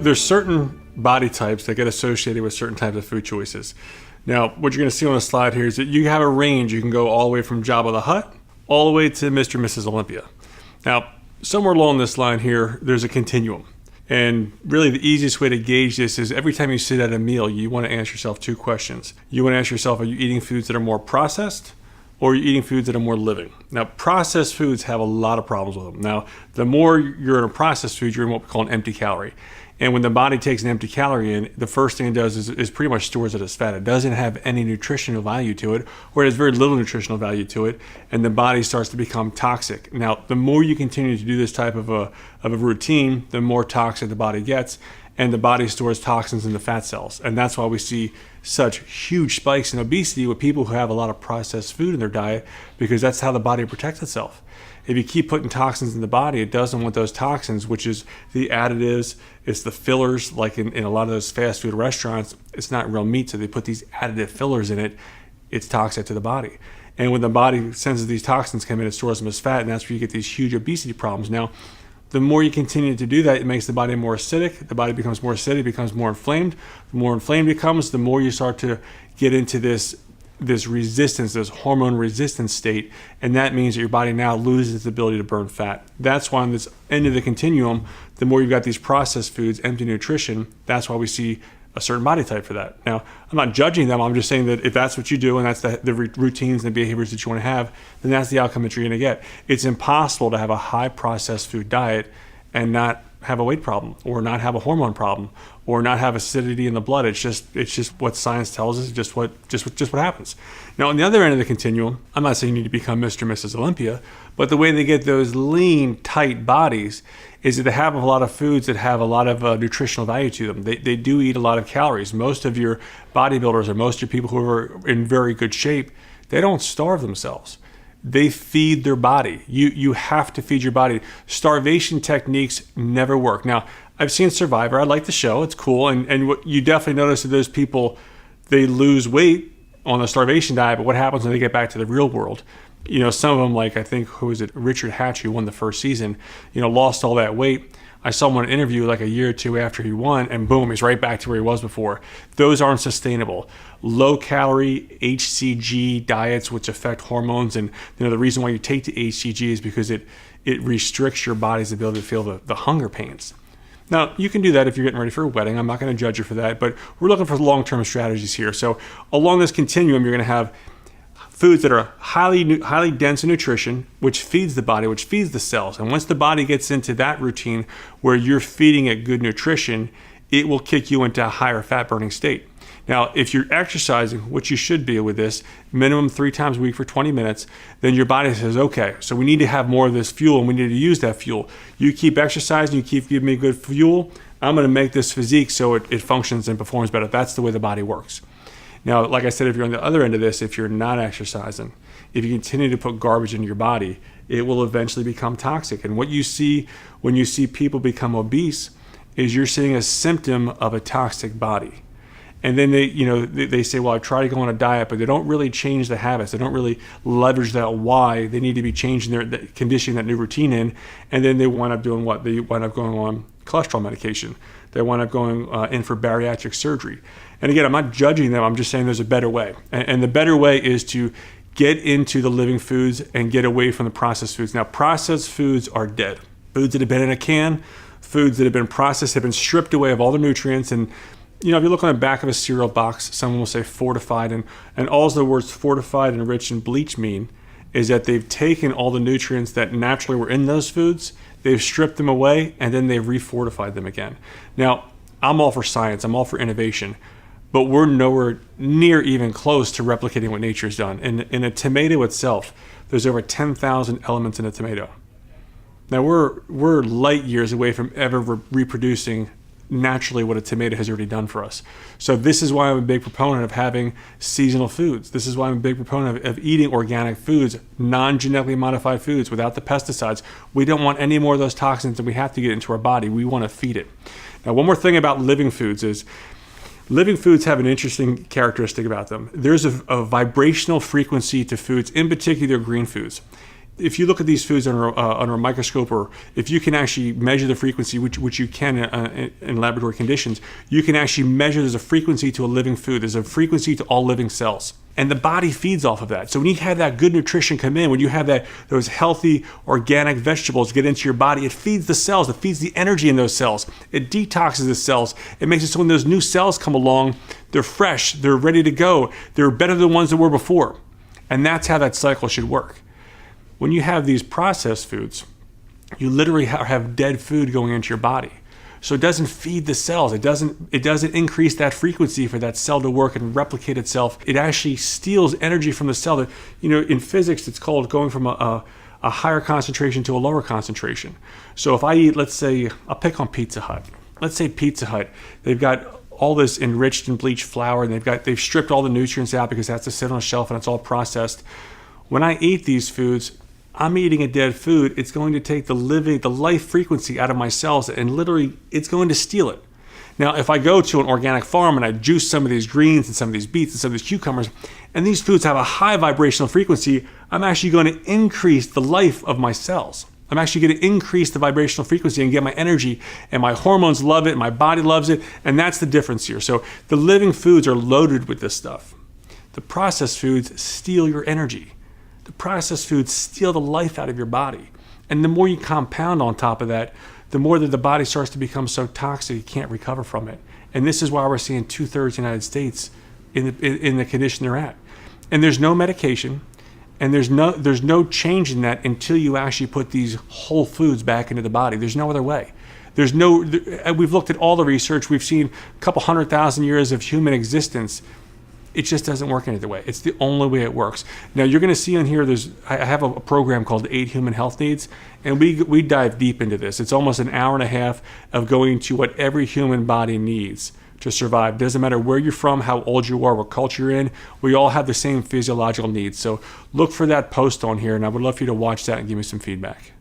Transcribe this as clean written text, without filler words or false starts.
there's certain body types that get associated with certain types of food choices. Now, what you're going to see on the slide here is that you have a range. You can go all the way from Jabba the Hutt all the way to Mr. and Mrs. Olympia. Now, somewhere along this line here, there's a continuum. And really the easiest way to gauge this is every time you sit at a meal, you want to ask yourself two questions. You want to ask yourself, are you eating foods that are more processed, or are you eating foods that are more living? Now, processed foods have a lot of problems with them. Now, the more you're in a processed food, you're in what we call an empty calorie. And when the body takes an empty calorie in, the first thing it does is pretty much stores it as fat. It doesn't have any nutritional value to it, or it has very little nutritional value to it, and the body starts to become toxic. Now, the more you continue to do this type of a routine, the more toxic the body gets, and the body stores toxins in the fat cells. And that's why we see such huge spikes in obesity with people who have a lot of processed food in their diet, because that's how the body protects itself. If you keep putting toxins in the body, it doesn't want those toxins, which is the additives, it's the fillers, like in a lot of those fast food restaurants, it's not real meat, so they put these additive fillers in it, it's toxic to the body. And when the body senses these toxins come in, it stores them as fat, and that's where you get these huge obesity problems. Now, the more you continue to do that, it makes the body more acidic. The body becomes more acidic, becomes more inflamed. The more inflamed it becomes, the more you start to get into this resistance, this hormone resistance state, and that means that your body now loses its ability to burn fat. That's why on this end of the continuum, the more you've got these processed foods, empty nutrition, that's why we see a certain body type for that. Now, I'm not judging them. I'm just saying that if that's what you do and that's the routines and the behaviors that you want to have, then that's the outcome that you're going to get. It's impossible to have a high processed food diet and not have a weight problem, or not have a hormone problem, or not have acidity in the blood. It's just what science tells us, just what happens. Now, on the other end of the continuum, I'm not saying you need to become Mr. and Mrs. Olympia, but the way they get those lean, tight bodies is that they have a lot of foods that have a lot of nutritional value to them. They do eat a lot of calories. Most of your bodybuilders, or most of your people who are in very good shape, they don't starve themselves. They feed their body. You have to feed your body. Starvation techniques never work. Now, I've seen Survivor. I like the show. It's cool. And what you definitely notice that those people, they lose weight on a starvation diet, but what happens when they get back to the real world? You know, some of them, like I think, who was it? Richard Hatch, who won the first season, lost all that weight. I saw him in an interview like a year or two after he won, and boom, he's right back to where he was before. Those aren't sustainable. Low-calorie HCG diets, which affect hormones, and the reason why you take the HCG is because it restricts your body's ability to feel the hunger pains. Now, you can do that if you're getting ready for a wedding. I'm not going to judge you for that, but we're looking for long-term strategies here. So along this continuum, you're going to have foods that are highly dense in nutrition, which feeds the body, which feeds the cells. And once the body gets into that routine where you're feeding it good nutrition, it will kick you into a higher fat burning state. Now, if you're exercising, which you should be with this, minimum 3 times a week for 20 minutes, then your body says, okay, so we need to have more of this fuel and we need to use that fuel. You keep exercising, you keep giving me good fuel, I'm going to make this physique so it functions and performs better. That's the way the body works. Now, like I said, if you're on the other end of this, if you're not exercising, if you continue to put garbage into your body, it will eventually become toxic. And what you see when you see people become obese is you're seeing a symptom of a toxic body. And then they say, well, I try to go on a diet, but they don't really change the habits. They don't really leverage that why. They need to be changing conditioning that new routine in. And then they wind up doing what? They wind up going on cholesterol medication. They wind up going in for bariatric surgery. And again, I'm not judging them. I'm just saying there's a better way. And the better way is to get into the living foods and get away from the processed foods. Now, processed foods are dead. Foods that have been in a can, foods that have been processed, have been stripped away of all the nutrients. And if you look on the back of a cereal box, someone will say fortified, and all the words fortified, enriched, and bleach mean is that they've taken all the nutrients that naturally were in those foods, they've stripped them away, and then they've refortified them again. Now, I'm all for science, I'm all for innovation, but we're nowhere near even close to replicating what nature's done. In a tomato itself, there's over 10,000 elements in a tomato. Now, we're light years away from ever reproducing naturally what a tomato has already done for us. So this is why I'm a big proponent of having seasonal foods. This is why I'm a big proponent of eating organic foods, non-genetically modified foods without the pesticides. We don't want any more of those toxins that we have to get into our body. We want to feed it. Now, one more thing about living foods is living foods have an interesting characteristic about them. There's a vibrational frequency to foods, in particular green foods. if you look at these foods under a microscope, or if you can actually measure the frequency, which you can in laboratory conditions, you can actually measure there's a frequency to a living food. There's a frequency to all living cells. And the body feeds off of that. So when you have that good nutrition come in, when you have those healthy organic vegetables get into your body, it feeds the cells. It feeds the energy in those cells. It detoxes the cells. It makes it so when those new cells come along, they're fresh, they're ready to go. They're better than the ones that were before. And that's how that cycle should work. When you have these processed foods, you literally have dead food going into your body. So it doesn't feed the cells. It doesn't increase that frequency for that cell to work and replicate itself. It actually steals energy from the cell. In physics, it's called going from a higher concentration to a lower concentration. So if I eat, let's say, I'll pick on Pizza Hut. Let's say Pizza Hut, they've got all this enriched and bleached flour, and they've stripped all the nutrients out because that's to sit on a shelf and it's all processed. When I eat these foods, I'm eating a dead food. It's going to take the life frequency out of my cells, and literally it's going to steal it. Now, if I go to an organic farm and I juice some of these greens and some of these beets and some of these cucumbers, and these foods have a high vibrational frequency, I'm actually going to increase the life of my cells. I'm actually going to increase the vibrational frequency and get my energy, and my hormones love it, and my body loves it, and that's the difference here. So the living foods are loaded with this stuff. The processed foods steal your energy. The processed foods steal the life out of your body. And the more you compound on top of that, the more that the body starts to become so toxic you can't recover from it. And this is why we're seeing 2/3 of the United States in the condition they're at. And there's no medication, and there's no change in that until you actually put these whole foods back into the body. There's no other way. We've looked at all the research. We've seen a couple 100,000 years of human existence. It just doesn't work any other way. It's the only way it works. Now you're going to see on here, I have a program called 8 Human Health Needs, and we dive deep into this. It's almost an hour and a half of going to what every human body needs to survive. Doesn't matter where you're from, how old you are, what culture you're in, we all have the same physiological needs. So look for that post on here, and I would love for you to watch that and give me some feedback.